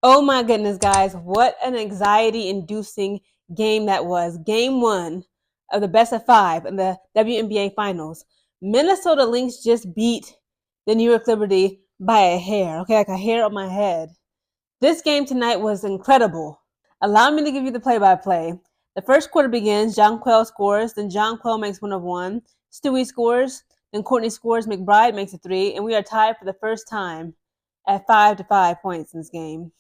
Oh my goodness, guys, what an anxiety inducing game that was. Game one of the best of five in the WNBA finals. Minnesota Lynx just beat the New York Liberty by a hair, okay, like a hair on my head. This game tonight was incredible. Allow me to give you the play by play. The first quarter begins, Jonquel scores, then Jonquel makes one of one, Stewie scores, then Courtney scores, McBride makes a three, and we are tied for the first time at 5 to 5 points in this game.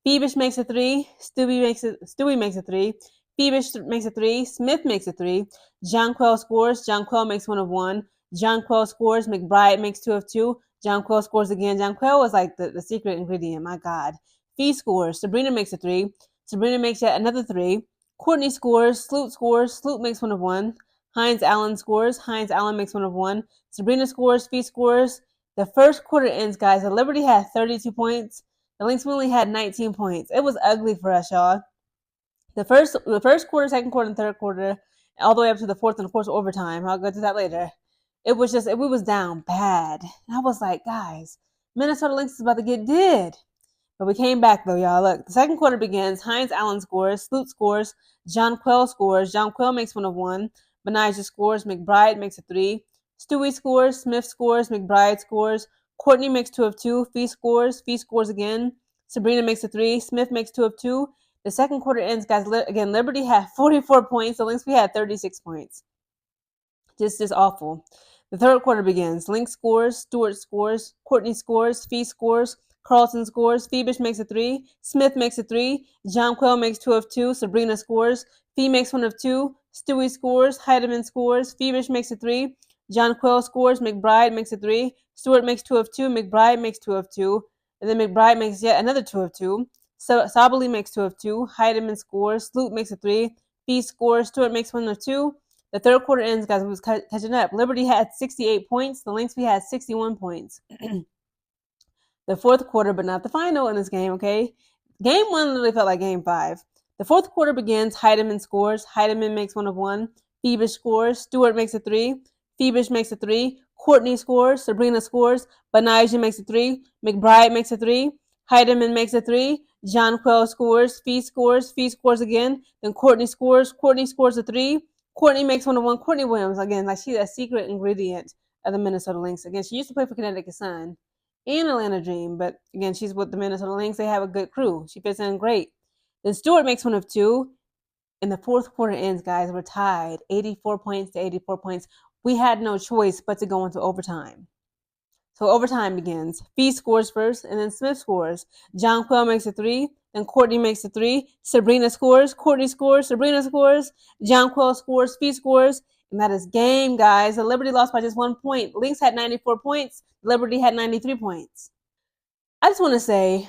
Phoebus makes a three. Stewie makes a three. Phoebus makes a three. Smith makes a three. Jonquel scores. Jonquel makes one of one. Jonquel scores. McBride makes two of two. Jonquel scores again. Jonquel was like the secret ingredient. My God. Fee scores. Sabrina makes a three. Sabrina makes yet another three. Courtney scores. Sloot scores. Sloot makes one of one. Hines Allen scores. Hines Allen makes one of one. Sabrina scores. Fee scores. The first quarter ends, guys. The Liberty had 32 points. The Lynx only had 19 points. It was ugly for us, y'all. The first quarter, second quarter, and third quarter, all the way up to the fourth and of course overtime. I'll go to that later. It was just we was down bad. And I was like, guys, Minnesota Lynx is about to get did. But we came back though, y'all. Look, the second quarter begins. Hines Allen scores. Sloot scores. Jonquel scores. Jonquel makes one of one. Benijah scores. McBride makes a three. Stewie scores. Smith scores. McBride scores. Courtney makes two of two. Fee scores. Fee scores again. Sabrina makes a three. Smith makes two of two. The second quarter ends, guys. Again, Liberty had 44 points. The Lynx, we had 36 points. Just awful. The third quarter begins. Lynx scores. Stewart scores. Courtney scores. Fee scores. Carlton scores. Phoebus makes a three. Smith makes a three. Jonquel makes two of two. Sabrina scores. Fee makes one of two. Stewie scores. Heidemann scores. Phoebus makes a three. Jonquel scores. McBride makes a three. Stewart makes two of two. McBride makes two of two. And then McBride makes yet another two of two. So Sabali makes two of two. Heidemann scores. Sloot makes a three. Fee scores. Stewart makes one of two. The third quarter ends, guys. We was catching up. Liberty had 68 points. The Lynx, we had 61 points. The fourth quarter, but not the final in this game, okay? Game one literally felt like game five. The fourth quarter begins. Heidemann scores. Heidemann makes one of one. Phoebus scores. Stewart makes a three. Phoebus makes a three. Courtney scores. Sabrina scores. Benijah makes a three. McBride makes a three. Heidemann makes a three. Jonquel scores. Fee scores. Fee scores again. Then Courtney scores. Courtney scores a three. Courtney makes one of one. Courtney Williams, again, like she's a secret ingredient of the Minnesota Lynx. Again, she used to play for Connecticut Sun and Atlanta Dream, but again, she's with the Minnesota Lynx. They have a good crew. She fits in great. Then Stewart makes one of two. And the fourth quarter ends, guys. We're tied 84 points to 84 points. We had no choice but to go into overtime. So overtime begins. Fee scores first, and then Smith scores. Jonquel makes a three. Then Courtney makes a three. Sabrina scores. Courtney scores. Sabrina scores. Jonquel scores. Fee scores. And that is game, guys. The Liberty lost by just 1 point. Lynx had 94 points. Liberty had 93 points. I just want to say,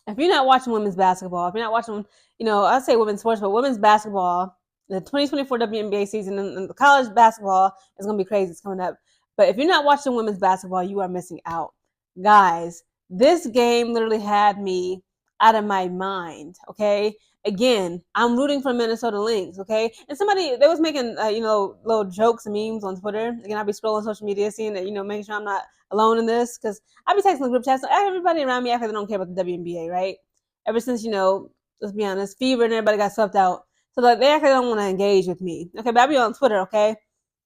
if you're not watching women's basketball, if you're not watching, I say women's sports, but women's basketball, the 2024 WNBA season and the college basketball is going to be crazy. It's coming up. But if you're not watching women's basketball, you are missing out. Guys, this game literally had me out of my mind, okay? Again, I'm rooting for Minnesota Lynx, okay? And they was making, little jokes and memes on Twitter. Again, I'll be scrolling social media, seeing that, making sure I'm not alone in this, because I'll be texting the group chat. So everybody around me, I they don't care about the WNBA, right? Ever since, let's be honest, Fever and everybody got swept out. So like, they actually don't want to engage with me. Okay, but I'll be on Twitter, okay?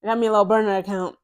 I got me a little burner account.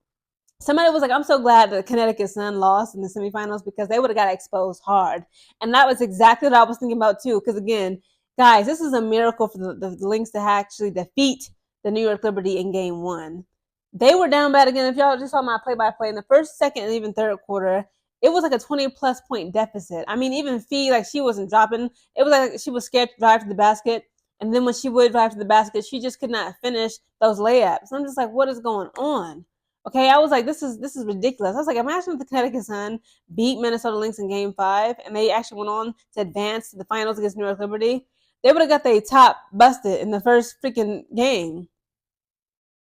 Somebody was like, I'm so glad that Connecticut Sun lost in the semifinals because they would have got exposed hard. And that was exactly what I was thinking about too. Because again, guys, this is a miracle for the Lynx to actually defeat the New York Liberty in game one. They were down bad again. If y'all just saw my play-by-play in the first, second, and even third quarter, it was like a 20-plus point deficit. I mean, even Fee, like she wasn't dropping. It was like she was scared to drive to the basket. And then when she would drive to the basket, she just could not finish those layups. I'm just like, what is going on? Okay, I was like, this is ridiculous. I was like, imagine if the Connecticut Sun beat Minnesota Lynx in Game 5 and they actually went on to advance to the finals against New York Liberty. They would have got their top busted in the first freaking game.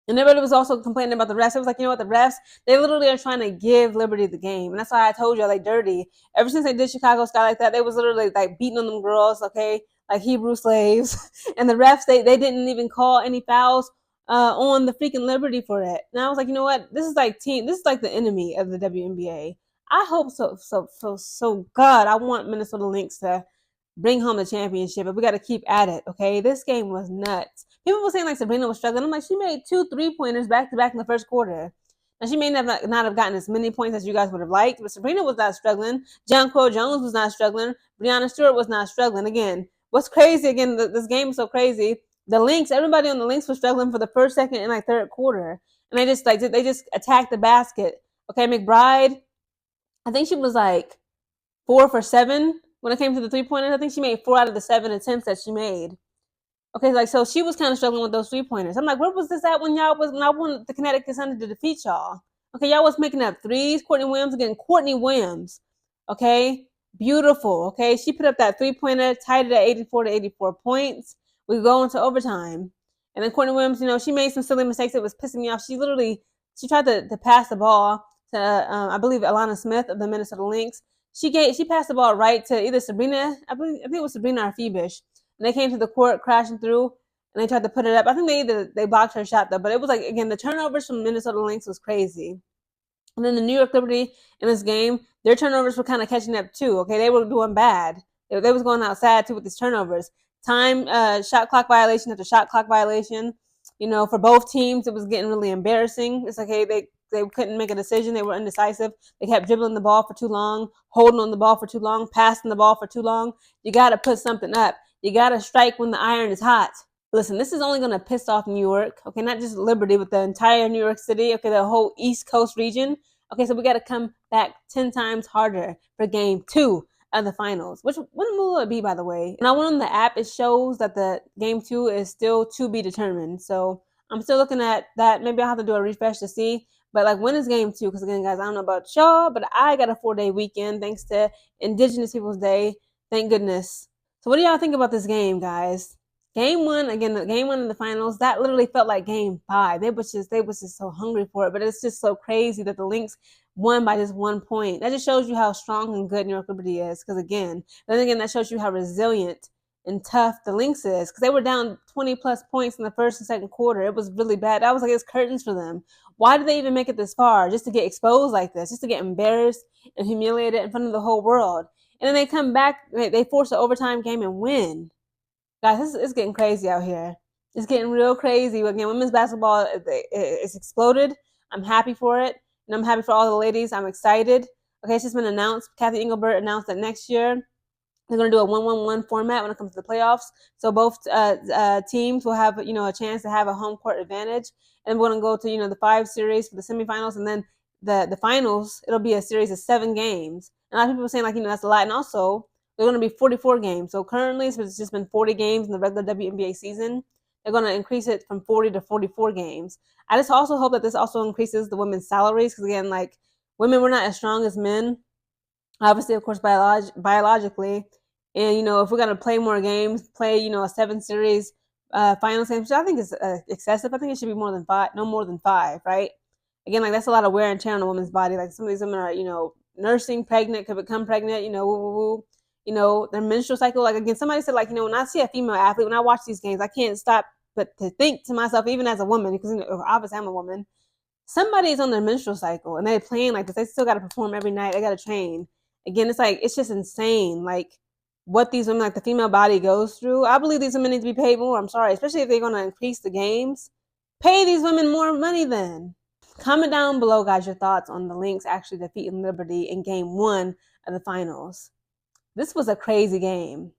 And everybody was also complaining about the refs. It was like, the refs, they literally are trying to give Liberty the game. And that's why I told you, like, dirty. Ever since they did Chicago Sky like that, they was literally, like, beating on them girls, okay, like Hebrew slaves. And the refs, they didn't even call any fouls on the freaking Liberty for it. And I was like, you know what? This is like the enemy of the WNBA. I hope so God, I want Minnesota Lynx to bring home the championship, but we got to keep at it, okay? This game was nuts. People were saying like Sabrina was struggling. I'm like, she made 2 3-pointers back to back in the first quarter. Now, she may not have gotten as many points as you guys would have liked, but Sabrina was not struggling. Jonquil Jones was not struggling. Brianna Stewart was not struggling. Again, what's crazy, again, this game is so crazy. The Lynx, everybody on the Lynx was struggling for the first, second, and like third quarter. And they just attacked the basket. Okay, McBride, I think she was like 4 for 7 when it came to the 3-pointers. I think she made 4 out of the 7 attempts that she made. Okay, like, so she was kind of struggling with those 3-pointers. I'm like, where was this at when I wanted the Connecticut Sun to defeat y'all? Okay, y'all was making up threes. Courtney Williams, again, Courtney Williams. Okay, beautiful. Okay, she put up that 3-pointer, tied it at 84 to 84 points. We go into overtime. And then Courtney Williams, she made some silly mistakes that was pissing me off. She tried to pass the ball to, I believe, Alana Smith of the Minnesota Lynx. She passed the ball right to either Sabrina, I think it was Sabrina or Phoebish. And they came to the court crashing through, and they tried to put it up. I think they blocked her shot, though. But it was like, again, the turnovers from Minnesota Lynx was crazy. And then the New York Liberty in this game, their turnovers were kind of catching up, too. Okay, they were doing bad. They was going outside, too, with these turnovers. Shot clock violation after shot clock violation. For both teams, it was getting really embarrassing. It's like, hey, they couldn't make a decision. They were indecisive. They kept dribbling the ball for too long, holding on the ball for too long, passing the ball for too long. You got to put something up. You got to strike when the iron is hot. Listen, this is only going to piss off New York, okay? Not just Liberty, but the entire New York City, okay? The whole East Coast region. Okay, so we got to come back 10 times harder for game 2 of the finals. When will it be, by the way? And I went on the app. It shows that the game 2 is still to be determined. So I'm still looking at that. Maybe I'll have to do a refresh to see. But, like, when is game 2? Because, again, guys, I don't know about y'all, but I got a 4-day weekend thanks to Indigenous Peoples Day. Thank goodness. So what do y'all think about this game, guys? Game 1, again, game 1 in the finals, that literally felt like game 5. They was just so hungry for it. But it's just so crazy that the Lynx won by just 1 point. That just shows you how strong and good New York Liberty is. Because then again, that shows you how resilient and tough the Lynx is. Because they were down 20-plus points in the first and second quarter. It was really bad. That was like it's curtains for them. Why did they even make it this far? Just to get exposed like this. Just to get embarrassed and humiliated in front of the whole world. And then they come back, they force an overtime game and win. Guys, it's getting crazy out here. It's getting real crazy. Again, women's basketball is exploded. I'm happy for it. And I'm happy for all the ladies. I'm excited. Okay, it's just been announced. Kathy Engelbert announced that next year they're going to do a 1-1-1 format when it comes to the playoffs. So both teams will have, a chance to have a home court advantage. And we're going to go to, the 5 series for the semifinals. And then the finals, it'll be a series of 7 games. And a lot of people are saying, like, that's a lot. And also, they're going to be 44 games. So currently, it's just been 40 games in the regular WNBA season. They're going to increase it from 40 to 44 games. I just also hope that this also increases the women's salaries. Because, again, like, women, we're not as strong as men. Obviously, of course, biologically. And, if we're going to play more games, play, a 7-series finals game, which I think is excessive. I think it should be more than 5, no more than 5, right? Again, like, that's a lot of wear and tear on a woman's body. Like, some of these women are, nursing, pregnant, could become pregnant, their menstrual cycle. Like, again, somebody said, like, when I see a female athlete, when I watch these games, I can't stop but to think to myself, even as a woman, because obviously I'm a woman, somebody's on their menstrual cycle and they're playing like this. They still got to perform every night. They got to train. Again, it's like, it's just insane. Like, what these women, like the female body goes through. I believe these women need to be paid more. I'm sorry, especially if they're going to increase the games. Pay these women more money then. Comment down below, guys, your thoughts on the Lynx actually defeating Liberty in game 1 of the finals. This was a crazy game.